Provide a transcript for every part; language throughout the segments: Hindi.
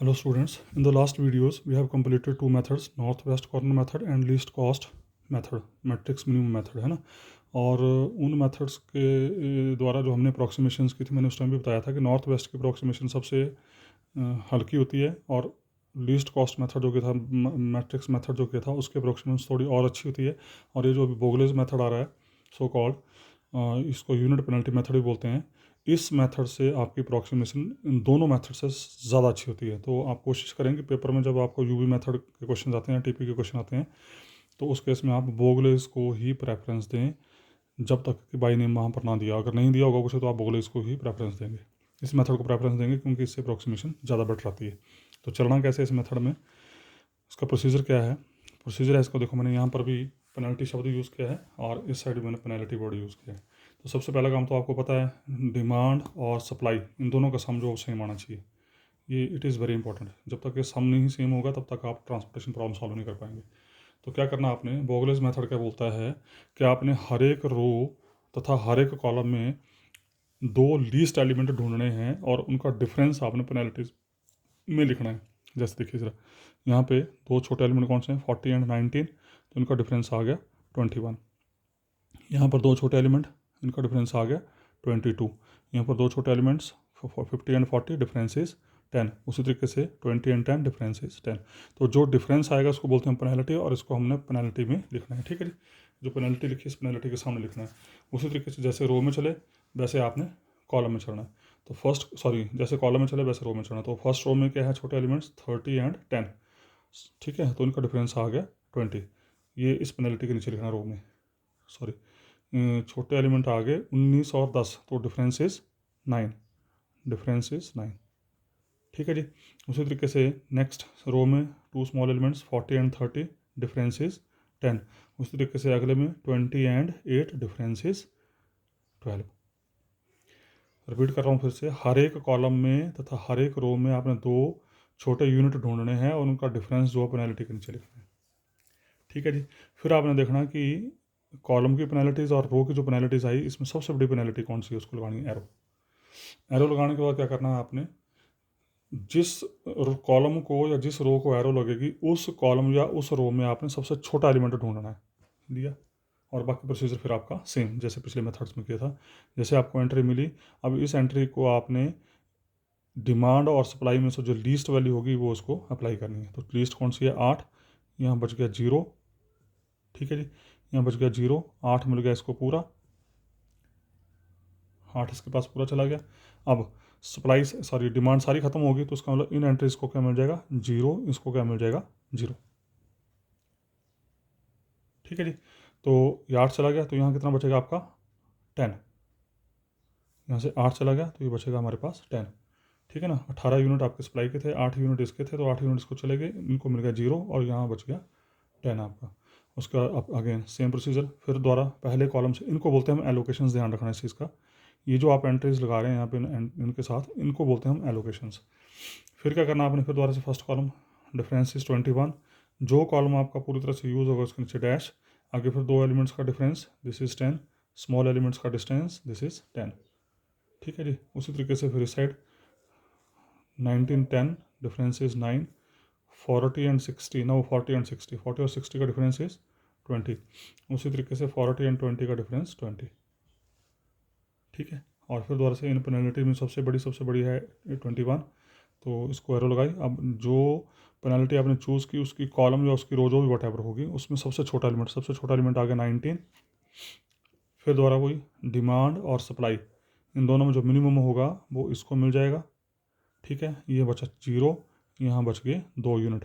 Hello students, in the last videos we have completed two methods, northwest corner method and least cost method, matrix minimum method है ना। और उन मेथड्स के द्वारा जो हमने अप्रॉक्सीमेशंस की थी, मैंने उस टाइम भी बताया था कि नॉर्थ वेस्ट की अप्रॉक्सीमेशन सबसे हल्की होती है और लीस्ट कॉस्ट मेथड जो कि था, मैट्रिक्स मेथड जो कि था, उसकी अप्रॉक्सीमेशन थोड़ी और अच्छी होती है। और ये जो अभी बोगलेज मेथड आ रहा है सो कॉल्ड, इसको यूनिट पेनल्टी मेथड भी बोलते हैं। इस मेथड से आपकी अप्रॉक्सीमेशन इन दोनों मेथड से ज़्यादा अच्छी होती है। तो आप कोशिश करेंगे पेपर में जब आपको यूवी मेथड के क्वेश्चन आते हैं, टीपी के क्वेश्चन आते हैं, तो उस केस में आप बोगलेज को ही प्रेफरेंस दें जब तक कि बाई नेम वहाँ पर ना दिया। अगर नहीं दिया होगा कुछ तो आप बोगलेज को ही प्रेफरेंस देंगे, इस मेथड को प्रेफरेंस देंगे, क्योंकि इससे अप्रॉक्सीमेशन ज़्यादा बेटर आती है। तो चलना कैसे इस मेथड में, इसका प्रोसीजर क्या है। प्रोसीजर है, इसको देखो मैंने यहाँ पर भी पेनल्टी शब्द यूज़ किया है और इस साइड मैंने पेनल्टी वर्ड यूज़ किया है। तो सबसे पहला काम तो आपको पता है, डिमांड और सप्लाई इन दोनों का सम जो सेम आना चाहिए। ये इट इज़ वेरी इंपॉर्टेंट। जब तक ये सम नहीं सेम होगा तब तक आप ट्रांसपोर्टेशन प्रॉब्लम सॉल्व नहीं कर पाएंगे। तो क्या करना आपने, बोगलेज मेथड क्या बोलता है कि आपने हर एक रो तथा हर एक कॉलम में दो लीस्ट एलिमेंट ढूंढने हैं और उनका डिफरेंस आपने पेनल्टीज में लिखना है। जैसे देखिए ज़रा, यहाँ पे दो छोटे एलिमेंट कौन से हैं, 40 एंड 19, तो इनका डिफरेंस आ गया 21। यहाँ पर दो छोटे एलिमेंट, इनका डिफरेंस आ गया 22। यहाँ पर दो छोटे एलिमेंट्स 50 एंड 40, डिफरेंस इज 10। उसी तरीके से 20 एंड 10, डिफरेंस इज 10। तो जो डिफरेंस आएगा उसको बोलते हैं पेनल्टी, और इसको हमने पेनल्टी में लिखना है। ठीक है जी, जो पेनल्टी लिखी इस पेनल्टी के सामने लिखना है। उसी तरीके से जैसे रो में चले वैसे आपने कॉलम में चलना है। तो जैसे कॉलम में चले वैसे रो में चलना है। तो फर्स्ट रो में क्या है, छोटे एलिमेंट्स 30 एंड 10, ठीक है, तो इनका डिफरेंस आ गया 20। ये इस पेनल्टी के नीचे लिखना रो में, सॉरी, छोटे एलिमेंट आ गए 19 और 10, तो डिफरेंस इज 9, डिफरेंस इज 9। ठीक है जी। उसी तरीके से नेक्स्ट रो में two small elements 40 and 30, difference is 10। उसी तरीके से अगले में 20 एंड 8, डिफरेंस इज 12। रिपीट कर रहा हूँ फिर से, हर एक कॉलम में तथा हर एक रो में आपने दो छोटे यूनिट ढूंढने हैं और उनका डिफरेंस जो है पेनल्टी के नीचे लिखना है। ठीक है जी। फिर आपने देखना कि कॉलम की पेनल्टीज़ और रो की जो पेनल्टीज़ आई, इसमें सबसे बड़ी पेनल्टी कौन सी है, उसको लगानी है एरो। एरो लगाने के बाद क्या करना है आपने, जिस कॉलम को या जिस रो को एरो लगेगी उस कॉलम या उस रो में आपने सबसे छोटा एलिमेंट ढूंढना है। दिया, और बाकी प्रोसीजर फिर आपका सेम जैसे पिछले मेथड्स में किया था। जैसे आपको एंट्री मिली, अब इस एंट्री को आपने डिमांड और सप्लाई में से जो लीस्ट वैल्यू होगी वो उसको अप्लाई करनी है। तो लीस्ट कौन सी है, 8, यहाँ बच गया 0। ठीक है जी, यहाँ बच गया 0, 8 मिल गया इसको पूरा, 8 इसके पास पूरा चला गया। अब डिमांड सारी खत्म होगी, तो उसका मतलब इन एंट्रीज को क्या मिल जाएगा, 0, इसको क्या मिल जाएगा, 0। ठीक है जी। तो ये 8 चला गया, तो यहाँ कितना बचेगा आपका, 10। यहाँ से 8 चला गया तो ये बचेगा हमारे पास 10। ठीक है ना, 18 यूनिट आपके सप्लाई के थे, 8 यूनिट इसके थे, तो 8 यूनिट इसको चले गए, इनको मिल गया 0 और यहाँ बच गया 10 आपका। उसका अब अगेन सेम प्रोसीजर, फिर दोबारा पहले कॉलम से, इनको बोलते हैं हम एलोकेशंस, ध्यान रखना इस चीज़ का। ये जो आप एंट्रीज लगा रहे हैं यहाँ पे इनके साथ, इनको बोलते हैं हम एलोकेशंस। फिर क्या करना आपने, फिर दोबारा से फर्स्ट कॉलम, डिफरेंस इज 21। जो कॉलम आपका पूरी तरह से यूज़ होगा उसके नीचे डैश, आगे फिर दो एलिमेंट्स का difference, this is 10, small elements का डिस्टेंस, दिस इज़ 10। ठीक है जी। उसी तरीके से फिर इस साइड 19 10, डिफरेंस इज 9, 40 एंड 60, ना 40 एंड 60, 40 और 60 का डिफरेंस इज 20। उसी तरीके से 40 एंड 20 का डिफरेंस 20। ठीक है, और फिर दोबारा से इन पेनल्टी में सबसे बड़ी है 21, तो इसको एरो लगाई। अब जो पेनल्टी आपने चूज़ की उसकी कॉलम या उसकी रो जो भी वट होगी, उसमें सबसे छोटा एलिमेंट आ गया 19। फिर दोबारा वही डिमांड और सप्लाई, इन दोनों में जो मिनिमम होगा वो इसको मिल जाएगा। ठीक है, ये बचा 0, यहाँ बच गए 2 यूनिट,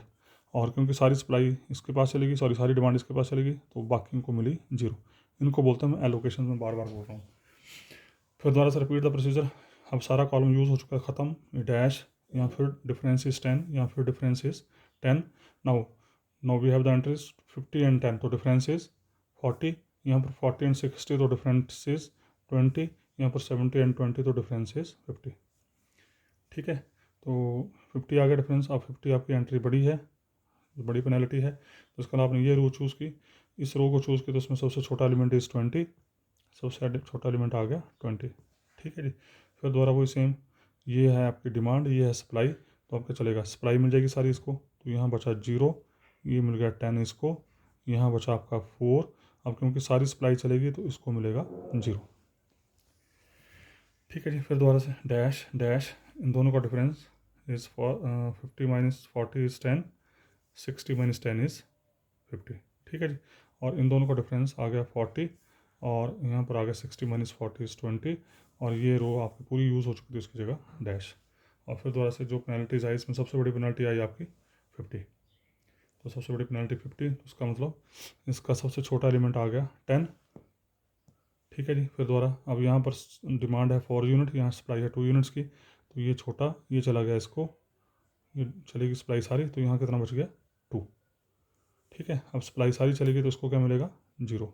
और क्योंकि सारी सप्लाई इसके पास चलेगी, सारी डिमांड इसके पास चलेगी, तो बाकी को मिली 0। इनको बोलते हैं मैं एलोकेशन में बार बार बोल रहा हूँ। फिर दोबारा से रिपीट द प्रोसीजर। अब सारा कॉलम यूज़ हो चुका है, ख़त्म, डैश, यहाँ फिर डिफरेंस इज 10, यहाँ फिर difference is 10। Now now we have the entries 50 and 10, तो डिफरेंस इज 40। यहाँ पर 40 एंड 60, तो डिफरेंस इज 20। यहाँ पर 70 एंड 20, तो डिफरेंस इज 50। ठीक है, तो 50 आ गया डिफरेंस। अब 50 आपकी एंट्री बड़ी है, बड़ी पेनल्टी है, तो इसका आपने ये रो चूज़ की, इस रो को चूज़ की, तो उसमें सबसे छोटा एलिमेंट इज़ 20, सबसे छोटा एलिमेंट आ गया 20। ठीक है जी। फिर दोबारा वही सेम, ये है आपकी डिमांड, ये है सप्लाई, तो आपका चलेगा, सप्लाई मिल जाएगी सारी इसको, तो यहाँ बचा 0, ये मिल गया 10 इसको, यहाँ बचा आपका 4। अब क्योंकि सारी सप्लाई चलेगी तो इसको मिलेगा 0। ठीक है जी, फिर दोबारा से डैश डैश, इन दोनों का difference is 50 minus 40 is 10, 60 minus 10 is 50। ठीक है जी, और इन दोनों का डिफरेंस आ गया 40, और यहाँ पर आ गया 60 माइनस 40 इज़ 20, और ये रो आपकी पूरी यूज़ हो चुकी थी, इसकी जगह डैश। और फिर दोबारा से जो पेनल्टीज आई, इसमें सबसे बड़ी पेनल्टी आई आपकी 50, तो सबसे बड़ी पेनल्टी 50, तो उसका मतलब इसका सबसे छोटा एलिमेंट आ गया 10। ठीक है जी, फिर दोबारा अब यहाँ पर डिमांड है 4 यूनिट, यहाँ सप्लाई है 2 यूनिट्स की, तो ये छोटा ये चला गया, इसको ये चलेगी सप्लाई सारी, तो यहाँ कितना बच गया 2। ठीक है, अब सप्लाई सारी चलेगी तो इसको क्या मिलेगा 0।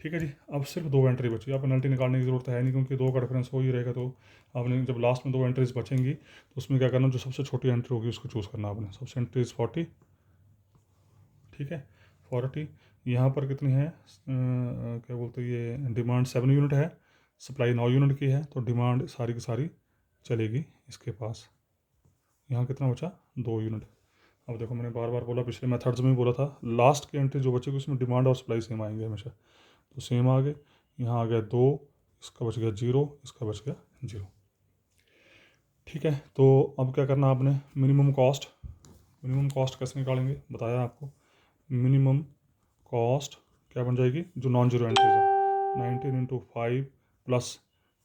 ठीक है जी, अब सिर्फ 2 एंट्री बची, आप पेनल्टी निकालने की ज़रूरत है नहीं, क्योंकि 2 का डिफरेंस हो ही रहेगा। तो आपने जब लास्ट में 2 एंट्रीज बचेंगी तो उसमें क्या करना, जो सबसे छोटी एंट्री होगी उसको चूज़ करना आपने। सबसे एंट्रीज 40। ठीक है, 40, यहाँ पर कितनी है, क्या बोलते हैं, ये डिमांड 7 यूनिट है, सप्लाई 9 यूनिट की है, तो डिमांड सारी की सारी चलेगी इसके पास। यहाँ कितना बचा 2 यूनिट। अब देखो, मैंने बार बार बोला, पिछले मेथड्स में भी बोला था, लास्ट की एंट्री जो बचेगी उसमें डिमांड और सप्लाई सेम आएंगे हमेशा, तो सेम आ गए। यहाँ आ गया 2, इसका बच गया 0, इसका बच गया 0। ठीक है, तो अब क्या करना आपने, मिनिमम कॉस्ट कैसे निकालेंगे बताया आपको। मिनिमम कॉस्ट क्या बन जाएगी, जो नॉन जीरो एंट्रीज है, 19 इंटू 5 प्लस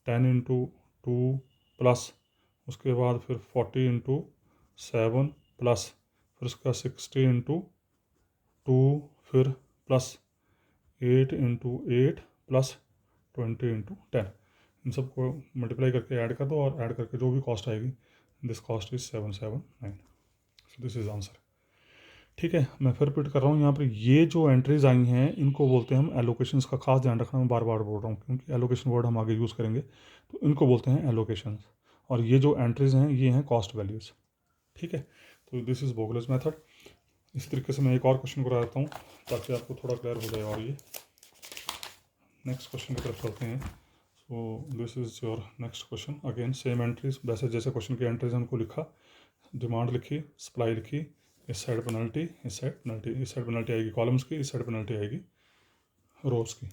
10 इंटू 2 प्लस उसके बाद फिर 40 इंटू 7 प्लस फिर उसका 60 इंटू 2 फिर प्लस 8 इंटू 8 प्लस 20 इंटू 10, इन सबको मल्टीप्लाई करके ऐड कर दो, और ऐड करके जो भी कॉस्ट आएगी, this cost is 779, so this is answer. ठीक है, मैं फिर रिपीट कर रहा हूँ, यहाँ पर ये जो एंट्रीज आई हैं इनको बोलते हैं हम एलोकेशंस। का खास ध्यान रखना, मैं बार बार बोल रहा हूँ क्योंकि एलोकेशन वर्ड हम आगे यूज़ करेंगे, तो इनको बोलते हैं एलोकेशंस, और ये जो एंट्रीज हैं ये हैं कॉस्ट वैल्यूज़। ठीक है, तो दिस इज़ बोगलेस मेथड। इसी तरीके से मैं एक और क्वेश्चन करा देता हूँ ताकि आपको थोड़ा क्लियर हो जाए। और ये नेक्स्ट क्वेश्चन की तरफ चलते हैं। सो this is your next question, again same entries, वैसे जैसे क्वेश्चन की एंट्रीज हमको लिखा, डिमांड लिखी, सप्लाई लिखी, इस साइड पेनल्टी, इस साइड पेनल्टी, इस साइड पेनल्टी आएगी कॉलम्स की, इस साइड पेनल्टी आएगी रोज की।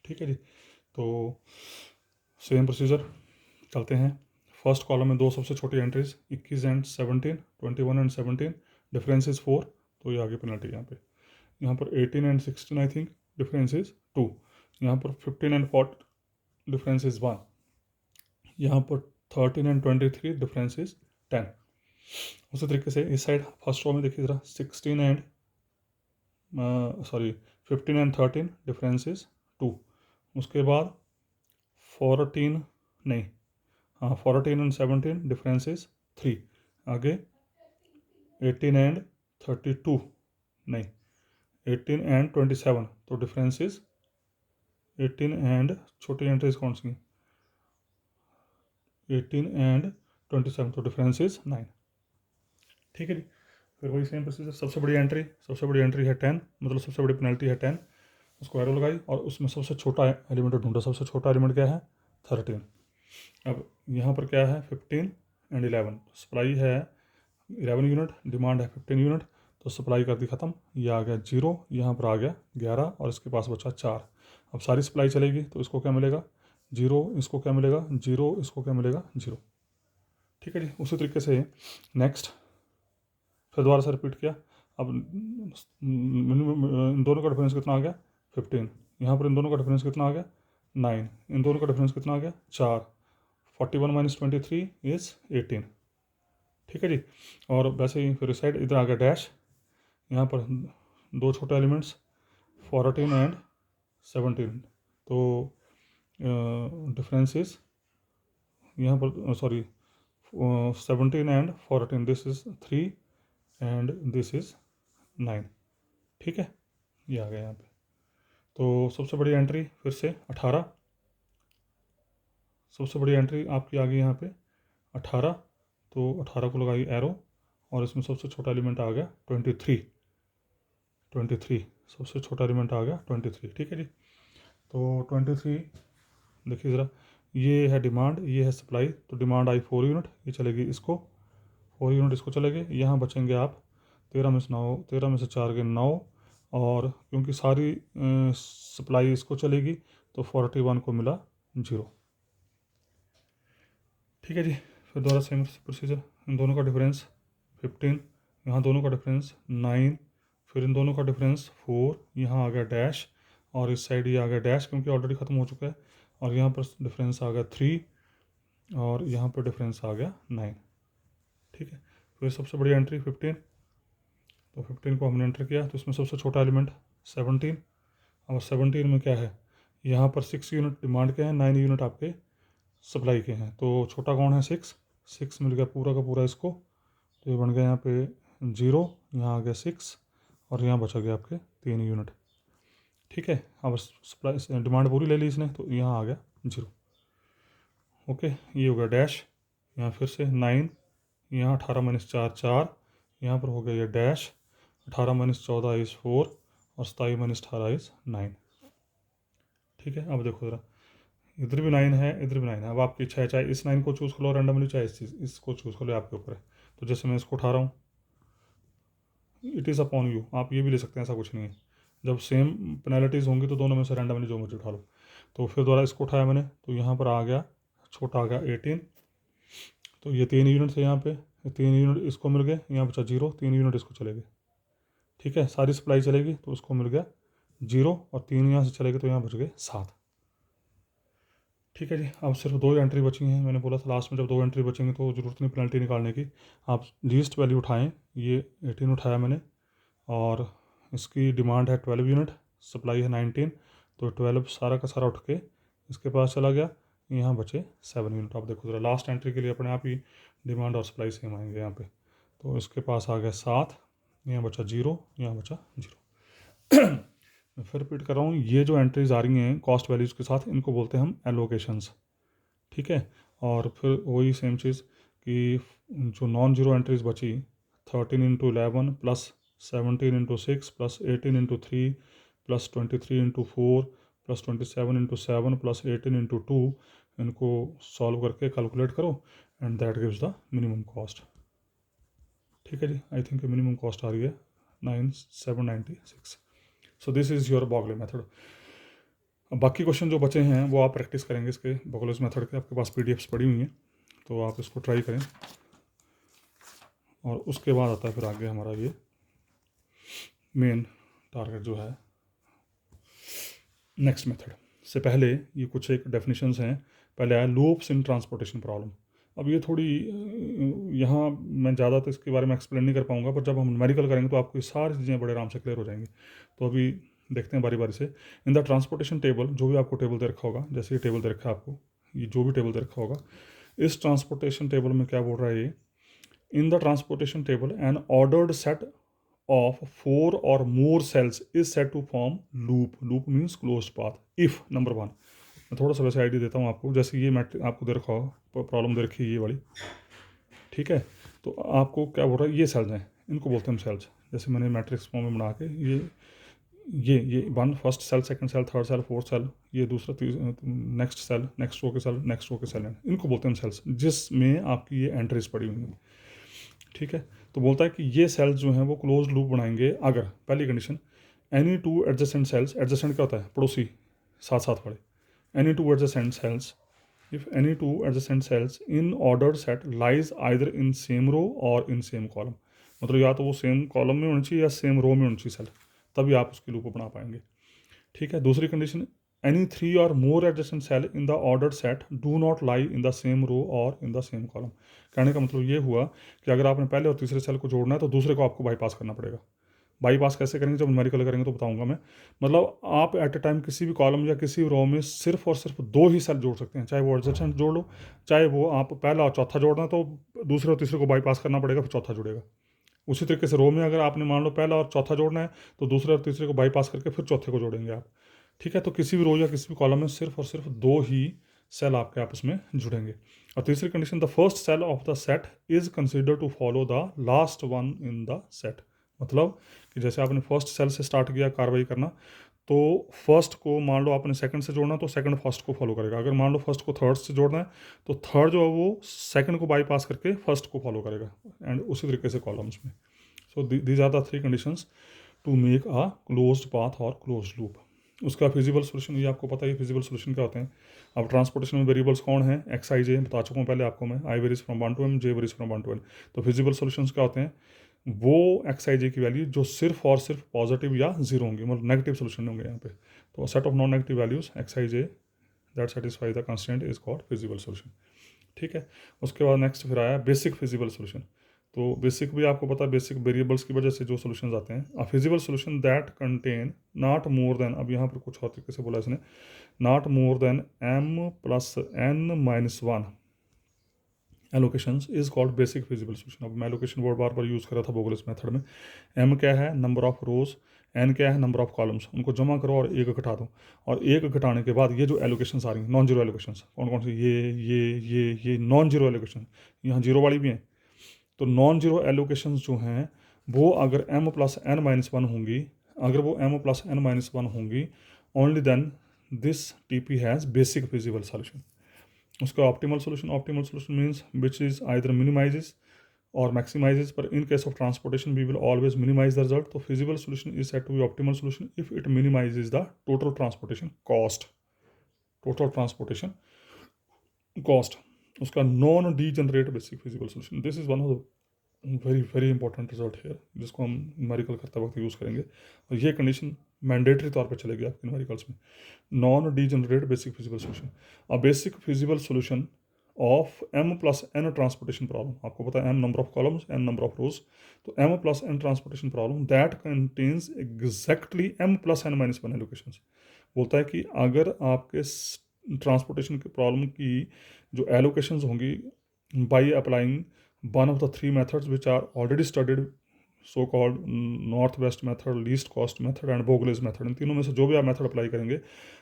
ठीक है जी, तो सेम प्रोसीजर चलते हैं। फर्स्ट कॉलम में 2 सबसे छोटी entries 21 and 17, 21 and 17, difference is 4, तो ये आगे पेनल्टी यहाँ पर 18 and 16 I think, difference is 2, यहाँ पर 15 एंड 40, डिफरेंस इज 1, यहाँ पर 13 एंड 23, डिफरेंस इज 10। उसी तरीके से इस साइड फर्स्ट रो में देखिए ज़रा, 16 एंड 15 एंड 13, डिफरेंस इज 2। उसके बाद 14 नहीं, हाँ 14 एंड 17, डिफरेंस इज 3। आगे 18 एंड 32 नहीं, 18 एंड 27, तो डिफरेंस इज 18 एंड छोटी एंट्रीज कौन सी, 18 एंड 27, तो डिफरेंस इज 9। ठीक है जी, फिर वही सेम प्रोसीजर, सबसे बड़ी एंट्री है 10, मतलब सबसे बड़ी पेनल्टी है 10, उसको एरो लगाई और उसमें सबसे छोटा एलिमेंट ढूंढा। सबसे छोटा एलिमेंट क्या है 13। अब यहाँ पर क्या है 15 एंड 11, सप्लाई है 11 यूनिट, डिमांड है 15 यूनिट, तो सप्लाई कर दी ख़त्म, ये आ गया 0, यहाँ पर आ गया 11, और इसके पास बचा 4। अब सारी सप्लाई चलेगी तो इसको क्या मिलेगा 0, इसको क्या मिलेगा 0, इसको क्या मिलेगा 0। ठीक है जी, उसी तरीके से नेक्स्ट फिर दोबारा से रिपीट किया। अब इन दोनों का डिफरेंस कितना आ गया 15, यहाँ पर इन दोनों का डिफरेंस कितना आ गया 9, इन दोनों का डिफरेंस कितना आ गया 4, 41 माइनस 23 इज़ 18। ठीक है जी, और वैसे ही फिर इस साइड इधर आ गया डैश, यहाँ पर 2 छोटे एलिमेंट्स 14 एंड 17, तो डिफरेंस इज यहाँ पर 17 and 14, this is 3 and this is 9। ठीक है, ये आ गया यहाँ पे। तो सबसे बड़ी एंट्री फिर से 18, सबसे बड़ी एंट्री आपकी आ गई यहाँ पे 18, तो 18 को लगाई एरो, और इसमें सबसे छोटा एलिमेंट आ गया 23, सबसे छोटा एलिमेंट आ गया 23। ठीक है जी, तो 23 देखिए ज़रा, ये है डिमांड, ये है सप्लाई। तो डिमांड आई 4 यूनिट, ये चलेगी इसको, 4 यूनिट इसको चलेगी। यहाँ बचेंगे आप 13 में से 9, 13 में से 4 के 9, और क्योंकि सारी सप्लाई इसको चलेगी तो 41 को मिला 0। ठीक है जी। फिर दोबारा सेम प्रोसीजर, इन दोनों का डिफरेंस 15, यहाँ दोनों का डिफरेंस 9, फिर इन दोनों का डिफरेंस 4, यहाँ आ गया डैश, और इस साइड ये आ गया डैश क्योंकि ऑलरेडी ख़त्म हो चुका है, और यहाँ पर डिफरेंस आ गया 3, और यहाँ पर डिफरेंस आ गया 9। ठीक है। फिर सबसे बड़ी एंट्री 15, तो 15 को हमने एंटर किया, तो इसमें सबसे छोटा एलिमेंट 17। अब 17 में क्या है, यहाँ पर 6 यूनिट डिमांड के हैं, 9 यूनिट आपके सप्लाई के हैं, तो छोटा कौन है 6 मिल गया पूरा का पूरा इसको, तो ये बन गया यहाँ पे 0, यहाँ आ गया 6, और यहाँ बचा गया आपके 3 यूनिट। ठीक है। अब सप्लाई डिमांड पूरी ले ली इसने, तो यहाँ आ गया 0। ओके, ये हो गया डैश, यहाँ फिर से 9, यहाँ 18 माइनस 4 4, यहाँ पर हो गया ये डैश, 18 माइनस 14 इज़ 4, और 27 माइनस 18 इज़ 9। ठीक है। अब देखो ज़रा, इधर भी 9 है, इधर भी 9 है। अब आपकी इच्छा है, चाहे इस 9 को चूज़ कर लो रैंडमली, चाहे इसको चूज़ कर लो, आपके ऊपर है। तो जैसे मैं इसको उठा रहा हूँ, इट इज़ अपॉन यू, आप ये भी ले सकते हैं, ऐसा कुछ नहीं है। जब सेम पेनल्टीज़ होंगी तो दोनों में से रैंडमली जो मर्जी उठा लो। तो फिर दोबारा इसको उठाया मैंने, तो यहाँ पर आ गया छोटा आ गया 18, तो ये 3 यूनिट थे यहाँ पे, 3 यूनिट इसको मिल गए, यहाँ बचा 0, 3 यूनिट इसको चले गए। ठीक है। सारी सप्लाई चलेगी तो उसको मिल गया 0, और 3 यहाँ से चले गए तो यहाँ बच गए 7। ठीक है जी। अब सिर्फ 2 एंट्री बची हैं, मैंने बोला था लास्ट में जब 2 एंट्री बचेंगी तो ज़रूरत नहीं पेनल्टी निकालने की, आप लीस्ट वैल्यू उठाएँ। ये 18 उठाया मैंने, और इसकी डिमांड है 12 यूनिट, सप्लाई है 19, तो 12 सारा का सारा उठ के इसके पास चला गया, यहाँ बचे 7 यूनिट। आप देखो ज़रा, लास्ट एंट्री के लिए अपने आप ही डिमांड और सप्लाई सेम आएंगे यहाँ पे, तो इसके पास आ गया 7, यहाँ बचा 0, यहाँ बचा 0। मैं फिर रिपीट कर रहा हूँ, ये जो एंट्रीज आ रही हैं कॉस्ट वैल्यूज़ के साथ, इनको बोलते हैं हम एलोकेशंस। ठीक है। और फिर वही सेम चीज़ कि जो नॉन जीरो एंट्रीज बची, 13 into 11 plus 17 into 6 plus 18 into 3 plus 23 into 4 plus 27 into 7 plus 18 into 2, इनको सॉल्व करके कैलकुलेट करो, and that gives the minimum cost. ठीक है जी। आई थिंक मिनिमम कॉस्ट आ रही है 9796। सो दिस इज़ योर बॉगले मेथड। अब बाकी क्वेश्चन जो बचे हैं वो आप प्रैक्टिस करेंगे इसके बॉगलेस मेथड के, आपके पास पीडीएफ्स पड़ी हुई हैं, तो आप इसको ट्राई करें। और उसके बाद आता है फिर आगे हमारा ये मेन टारगेट जो है नेक्स्ट मेथड से पहले ये कुछ एक डेफिनेशंस हैं। पहले आया लूप्स इन ट्रांसपोर्टेशन प्रॉब्लम। अब ये थोड़ी यहाँ मैं ज़्यादा तो इसके बारे में एक्सप्लेन नहीं कर पाऊँगा, पर जब हम न्यूमेरिकल करेंगे तो आपको ये सारी चीज़ें बड़े आराम से क्लियर हो जाएंगी। तो अभी देखते हैं बारी बारी से। इन द ट्रांसपोर्टेशन टेबल, जो भी आपको टेबल दे रखा होगा, जैसे ये टेबल दे रखा है आपको, ये जो भी टेबल दे रखा होगा, इस ट्रांसपोर्टेशन टेबल में क्या बोल रहा है ये, in the transportation table N ordered set of 4 or more cells is said to form loop. Loop means closed path if number 1। मैं थोड़ा सा वैसे आइडिया देता हूँ आपको, जैसे ये मैट्रिक्स आपको दे रखा हो, प्रॉब्लम दे रखी है ये वाली। ठीक है। तो आपको क्या बोल रहा है, ये सेल्स हैं, इनको बोलते हैं हम सेल्स। जैसे मैंने मैट्रिक्स फॉर्म में बना के ये 1 first cell, second cell, third cell, fourth cell, ये दूसरा नेक्स्ट सेल, नेक्स्ट रो के सेल, नेक्स्ट रो के सेल हैं, इनको बोलते हैं हम सेल्स, जिसमें आपकी ये एंट्रीज पड़ी हुई हैं। ठीक है। तो बोलता है कि ये सेल्स जो हैं वो क्लोज लूप बनाएंगे अगर, पहली condition, any 2 adjacent cells, adjacent क्या होता है, पड़ोसी, साथ साथ वाले, any 2 adjacent cells, if any 2 adjacent cells in ordered set lies either in same row और इन सेम कॉलम, मतलब या तो वो सेम कॉलम में होनी चाहिए या सेम रो में होनी चाहिए सेल, तभी आप उसकी लूप बना पाएंगे। ठीक है। दूसरी condition, any 3 or more adjacent cell in the ordered set do not lie in the same row or in the same column। कहने का मतलब ये हुआ कि अगर आपने पहले और तीसरे सेल को जोड़ना है तो दूसरे को आपको बाईपास करना पड़ेगा। बाईपास कैसे करेंगे, जब न्यूमेरिकल करेंगे तो बताऊंगा मैं। मतलब आप एट ए टाइम किसी भी कॉलम या किसी रो में सिर्फ और सिर्फ 2 ही सेल जोड़ सकते हैं, चाहे वो एडजेसेंट जोड़ लो, चाहे वो आप पहला और चौथा जोड़ना तो दूसरे और तीसरे को बाईपास करना पड़ेगा, फिर चौथा जुड़ेगा। उसी तरीके से रो में अगर आपने मान लो पहला और चौथा जोड़ना है तो दूसरे और तीसरे को बाईपास करके फिर चौथे को जोड़ेंगे आप। ठीक है। तो किसी भी रो या किसी भी कॉलम में सिर्फ और सिर्फ 2 ही सेल आपके आपस में जुड़ेंगे। और तीसरी condition, the first cell of the set is consider to follow the last one in the set. मतलब कि जैसे आपने फर्स्ट सेल से स्टार्ट किया कार्रवाई करना, तो फर्स्ट को मान लो आपने सेकंड से जोड़ना तो सेकंड फर्स्ट को फॉलो करेगा, अगर मान लो फर्स्ट को थर्ड से जोड़ना है तो थर्ड जो है वो सेकंड को बाईपास करके फर्स्ट को फॉलो करेगा, एंड उसी तरीके से कॉलम्स में। So these are the three conditions to make a closed path और क्लोज्ड लूप। उसका फिजिबल सोल्यूशन, ये आपको पता है फिजिबल सोल्यूशन क्या होते हैं। अब ट्रांसपोर्टेशन में वेरिएबल्स कौन है, एक्स आई जे बता चुका हूँ पहले आपको मैं, i varies from 1 to m, j varies from 1 to n। तो फिजिबल सोल्यूशंस क्या होते हैं, वो एक्स आई जे की वैल्यू जो सिर्फ और सिर्फ पॉजिटिव या जीरो होंगी, मतलब नेगेटिव सोल्यूशन होंगे यहाँ पे। तो set of non negative values x i J that satisfy the constraint is called feasible solution. ठीक है। उसके बाद नेक्स्ट फिर आया बेसिक फिजिबल सोल्यूशन। तो बेसिक भी आपको पता है, बेसिक वेरिएबल्स की वजह से जो सोल्यूशन आते हैं। अ feasible solution that contain not more than, अब यहाँ पर कुछ और तरीके से बोला इसने, not more than m plus n-1 allocations is called basic feasible solution. अब मैं एलोकेशन वर्ड बार बार यूज़ कर रहा था बोगलिस मेथड में। m क्या है, नंबर ऑफ रोज, n क्या है, नंबर ऑफ कॉलम्स, उनको जमा करो और एक घटा दो, और एक घटाने के बाद ये जो एलोकेशंस आ रही हैं नॉन जीरो एलोकेशंस, कौन कौन सी, ये नॉन जीरो एलोकेशन, यहाँ जीरो वाली भी हैं। तो नॉन जीरो एलोकेशंस जो हैं वो अगर m प्लस n-1 होंगी, अगर वो m प्लस n-1 होंगी, only then this TP has basic feasible solution. उसका optimal solution means which is either minimizes और मैक्सिमाइजेस, पर in case of transportation we will always minimize the result. तो feasible solution is set to be optimal solution if it minimizes the total transportation cost. उसका non degenerate basic feasible solution, this is one of the very very important result है, जिसको हम न्यूमेरिकल करते वक्त यूज़ करेंगे, और ये कंडीशन मैंडेटरी तौर पर चलेगी आपके न्यूमेरिकल्स में। Non degenerate basic feasible solution, a basic feasible solution of m plus n transportation problem. आपको पता है m number of columns, n number of रोज, तो m plus n transportation problem that contains exactly m plus n-1 allocations. बोलता है कि अगर आपके ट्रांसपोर्टेशन की प्रॉब्लम की जो एलोकेशंस होंगी by applying one of the three methods which are already studied, so called north west method, least cost method and Vogel's method, इन तीनों में से जो भी आप मेथड अप्लाई करेंगे,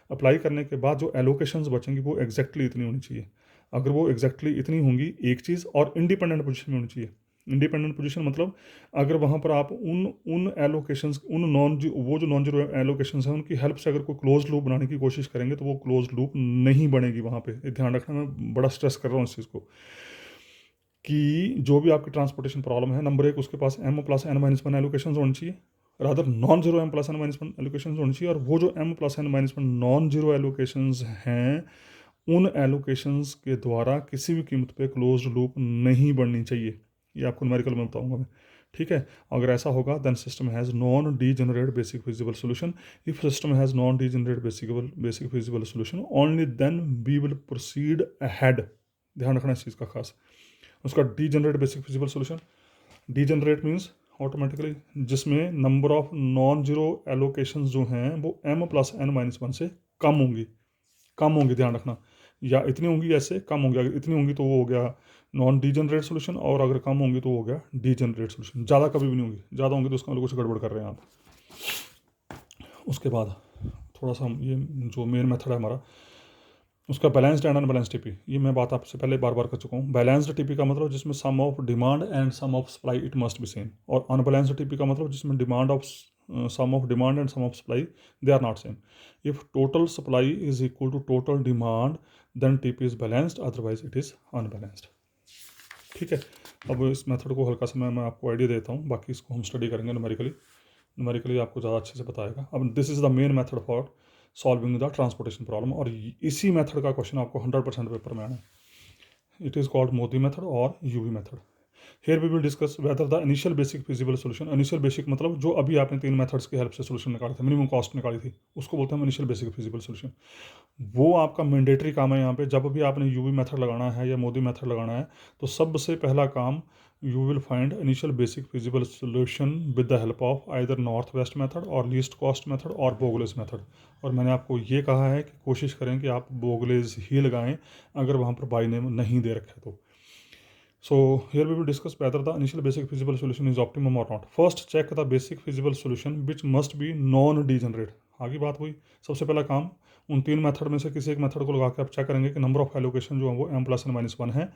अप्लाई करने के बाद जो एलोकेशंस बचेंगी वो एग्जैक्टली इतनी होनी चाहिए। अगर वो एग्जैक्टली इतनी होंगी एक चीज़, और इंडिपेंडेंट पोजीशन में होनी चाहिए। इंडिपेंडेंट पोजीशन मतलब अगर वहाँ पर आप उन एलोकेशंस, उन वो जो नॉन जीरो एलोकेशंस हैं उनकी हेल्प से अगर कोई क्लोज लूप बनाने की कोशिश करेंगे तो वो क्लोज लूप नहीं बनेगी वहाँ पे। ये ध्यान रखना, मैं बड़ा स्ट्रेस कर रहा हूँ इस चीज़ को, कि जो भी आपकी ट्रांसपोर्टेशन प्रॉब्लम है, नंबर एक उसके पास m प्लस n-1 एलोकेशन होनी चाहिए, rather non zero m plus n-1 allocation होनी चाहिए, और वो जो m plus n-1 non zero allocation हैं उन एलोकेशंस के द्वारा किसी भी कीमत पे क्लोज्ड लूप नहीं बननी चाहिए। ये आपको न्यूमेरिकल में बताऊंगा मैं। ठीक है, अगर ऐसा होगा then system has non degenerate basic feasible solution. If system has non degenerate basic feasible solution only then we will proceed ahead. ध्यान रखना इस चीज़ का खास। उसका degenerate basic feasible solution, degenerate means automatically जिसमें number of non zero allocation जो हैं वो m प्लस n-1 से कम होंगी, ध्यान रखना, या इतनी होंगी, ऐसे कम होंगी। अगर इतनी होंगी तो वो हो गया नॉन डीजनरेट सोल्यूशन, और अगर कम होंगी तो वो हो गया डीजनरेट सोल्यूशन। ज़्यादा कभी भी नहीं होंगी, ज़्यादा होंगी तो उसका मतलब कुछ गड़बड़ कर रहे हैं आप। उसके बाद थोड़ा सा हम ये जो मेन मेथड है हमारा, उसका बैलेंस्ड एंड अनबैलेंस्ड टीपी, ये मैं बात आपसे पहले बार बार कर चुका हूँ। बैलेंस्ड टीपी का मतलब जिसमें sum of demand and sum of supply it must be same, और अनबैलेंस्ड टीपी का मतलब जिसमें sum of demand and sum of supply they are not same. If total supply is equal to total demand then TP is balanced, otherwise it is unbalanced. ठीक है, अब इस मेथड को हल्का सा मैं आपको आइडिया देता हूँ, बाकी इसको हम स्टडी करेंगे न्यूमेरिकली आपको ज़्यादा अच्छे से बताएगा। अब this is the main method for solving the transportation problem, और इसी मेथड का क्वेश्चन आपको 100% पेपर में आना है। It is called MODI method और UV method. Here we will discuss whether the initial basic feasible solution. Initial basic मतलब जो अभी आपने तीन मेथड्स की हेल्प से सोल्यूशन निकाला था, मिनिमम कॉस्ट निकाली थी, उसको बोलते हैं इनिशियल बेसिक फिजिबल सोल्यूशन। वो आपका मैंडेटरी काम है यहाँ पे। जब भी आपने यूवी मेथड लगाना है या मोदी मेथड लगाना है तो सबसे पहला काम, you will find initial basic feasible solution with the help of either northwest method और least cost method और बोगलेज मेथड। और मैंने आपको ये कहा है कि कोशिश करें कि आप बोगलेज ही लगाएं अगर वहाँ पर बाई नेम नहीं दे रखा है तो। So here we will discuss whether the initial basic feasible solution is optimum or not. First check the basic feasible solution which must be non-degenerate। आगे बात हुई, सबसे पहला काम उन तीन मेथड में से किसी एक मेथड को लगा के आप चेक करेंगे कि नंबर ऑफ एलोकेशन जो है वो m प्लस n-1 है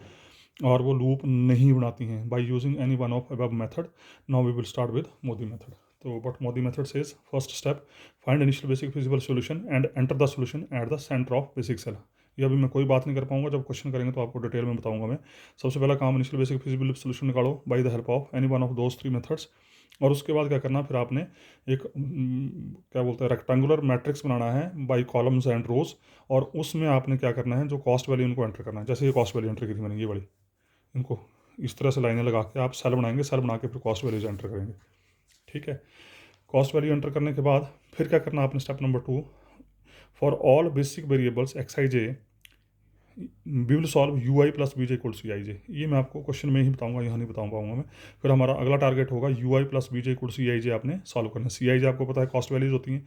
और वो लूप नहीं बनाती हैं by using any one of above method. Now we will start with MODI method. तो but MODI method says first step find initial basic feasible solution and enter the solution at the center of basic cell. ये अभी मैं कोई बात नहीं कर पाऊंगा, जब क्वेश्चन करेंगे तो आपको डिटेल में बताऊंगा मैं। सबसे पहला काम इनिशियल बेसिक फिजिबल सॉल्यूशन निकालो by the help of any one of those 3 methods. और उसके बाद क्या करना, फिर आपने एक क्या बोलते हैं रेक्टेंगुलर मैट्रिक्स बनाना है बाई कॉलम्स एंड रोज, और उसमें आपने क्या करना है, जो कॉस्ट वैल्यू इनको एंटर करना है। जैसे ये कॉस्ट वैल्यू एंटर की थी मैंने, ये वाली, इनको इस तरह से लाइनें लगा के आप सेल बनाएंगे, सेल बना के फिर कॉस्ट वैल्यूज एंटर करेंगे। ठीक है, कॉस्ट वैल्यू एंटर करने के बाद फिर क्या करना आपने, step number 2, for all basic variables x i j we will solve u i plus v j equal c i j. ये मैं आपको क्वेश्चन में ही बताऊंगा, यहाँ नहीं बता पाऊंगा मैं। फिर हमारा अगला टारगेट होगा u i plus v j equal c i j आपने सॉल्व करना है। सी आई जे आपको पता है कॉस्ट वैल्यूज होती हैं,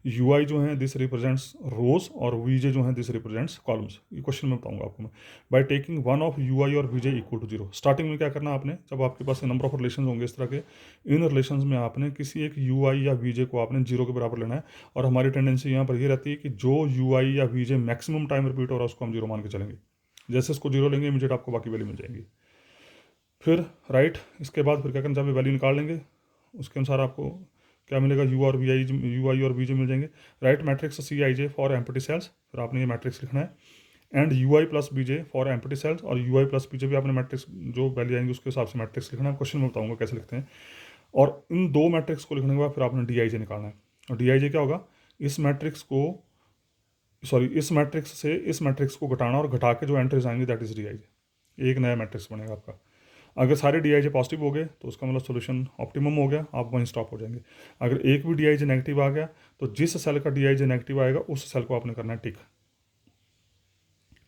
यू आई जो है दिस रिप्रेजेंट्स रोज, और वी जे जो है दिस रिप्रेजेंट्स कॉलम्स। ये क्वेश्चन में बताऊंगा आपको मैं। By taking one of u i और v j equal to 0, starting में क्या करना आपने, जब आपके पास नंबर ऑफ रिलेशन होंगे इस तरह के, इन रिलेशन में आपने किसी एक यू आई या वी जे को आपने 0 के बराबर लेना है। और हमारी टेंडेंसी यहाँ पर ये रहती है कि जो यू आई या V J maximum time repeat हो रहा है उसको हम 0 मान के चलेंगे। जैसे इसको 0 लेंगे इमीडिएट आपको बाकी वैल्यू मिल जाएंगी। फिर राइट, इसके बाद फिर क्या करना, जब वैल्यू निकाल लेंगे उसके अनुसार आपको क्या मिलेगा, यू आई और वी जे मिल जाएंगे। Write matrix c i j for empty cells, फिर आपने ये मैट्रिक्स लिखना है, and u i plus v j for empty cells, और u i plus v j भी आपने मैट्रिक्स जो वैल्यू आएंगे उसके हिसाब से मैट्रिक्स लिखना है। क्वेश्चन में बताऊंगा कैसे लिखते हैं। और इन दो मैट्रिक्स को लिखने के बाद फिर आपने डी आई जे निकालना है। और डी आई जे क्या होगा, इस मैट्रिक्स को इस मैट्रिक्स से इस मैट्रिक्स को घटाना, और घटा के जो एंट्रीज आएंगे दैट इज डी आई जे। एक नया मैट्रिक्स बनेगा आपका। अगर सारे डी आई जे पॉजिटिव हो गए तो उसका मतलब सोल्यूशन ऑप्टिमम हो गया, आप वहीं स्टॉप हो जाएंगे। अगर एक भी डी आई जे नेगेटिव आ गया तो जिस सेल का डी आई जे नेगेटिव आएगा उस सेल को आपने करना है टिक।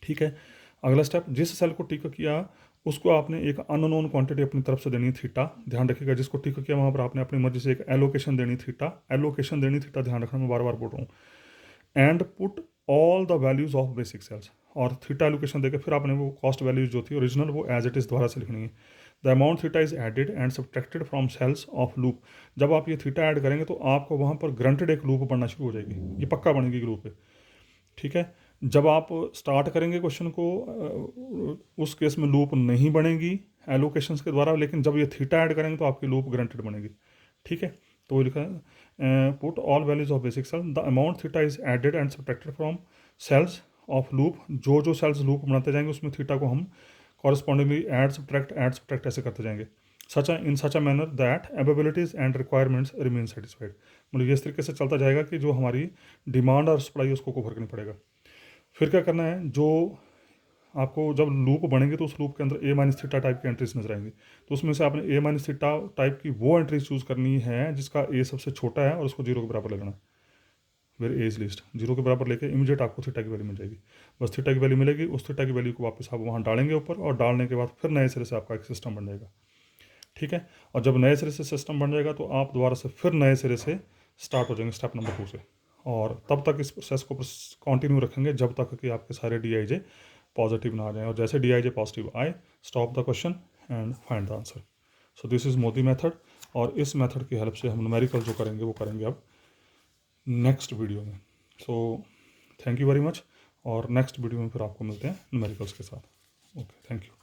ठीक है, अगला स्टेप, जिस सेल को टिक किया उसको आपने एक अननोन क्वांटिटी अपनी तरफ से देनी है थीटा। ध्यान रखिएगा, जिसको टिक किया वहाँ पर आपने अपनी मर्जी से एक एलोकेशन देनी थीटा, एलोकेशन देनी थीटा, ध्यान रखना, मैं बार बार बोल रहा हूँ। And put all the values of basic cells, और थीटा एलोकेशन देकर फिर आपने वो कॉस्ट वैल्यूज जो थी ओरिजिनल वो एज इट इज़ दोबारा से लिखनी है। The amount theta is added and subtracted from cells of loop. जब आप ये थीटा ऐड करेंगे तो आपको वहाँ पर ग्रंटेड एक लूप बनना शुरू हो जाएगी, ये पक्का बनेगी लूप है। ठीक है, जब आप स्टार्ट करेंगे क्वेश्चन को उस केस में लूप नहीं बनेगी एलोकेशंस के द्वारा, लेकिन जब ये थीटा ऐड करेंगे तो आपकी लूप ग्रंटेड बनेगी। ठीक है, तो वो लिखा है put all values of basic cell, the amount theta is added and subtracted from cells of loop. जो जो सेल्स लूप बनाते जाएंगे उसमें थीटा को हम कॉरस्पॉन्डिंगली ऐड सब्ट्रैक्ट ऐसे करते जाएंगे। In such a manner that abilities and requirements remain satisfied. मतलब ये इस तरीके से चलता जाएगा कि जो हमारी डिमांड और सप्लाई उसको फर्क नहीं पड़ेगा। फिर क्या करना है, जो आपको जब लूप बनेंगे तो उस लूप के अंदर ए माइनस थीटा टाइप की एंट्रीज नजर आएंगी, तो उसमें से आपने ए माइनस थीटा टाइप की वो एंट्रीज चूज करनी है जिसका ए सबसे छोटा है और उसको 0 के बराबर ले लेना है। वेर ए इज लिस्ट 0 के बराबर लेके इमीडिएट आपको थीटा की वैल्यू मिल जाएगी। बस थीटा की वैल्यू मिलेगी, उस थीटा की वैल्यू को वापस आप वहाँ डालेंगे ऊपर, और डालने के बाद फिर नए सिरे से आपका एक सिस्टम बन जाएगा। ठीक है, और जब नए सिरे से सिस्टम बन जाएगा तो आप दोबारा से फिर नए सिरे से स्टार्ट हो जाएंगे स्टेप नंबर 2 से, और तब तक इस प्रोसेस को कंटिन्यू रखेंगे जब तक कि आपके सारे डी आई जे पॉजिटिव ना आ जाए। और जैसे डी आई जे पॉजिटिव आए, stop the question and find the answer. So this is Modi method, और इस मेथड की हेल्प से हम न्यूमेरिकल जो करेंगे वो करेंगे अब नेक्स्ट वीडियो में। So thank you very much, और नेक्स्ट वीडियो में फिर आपको मिलते हैं न्यूमेरिकल्स के साथ। Okay, thank you.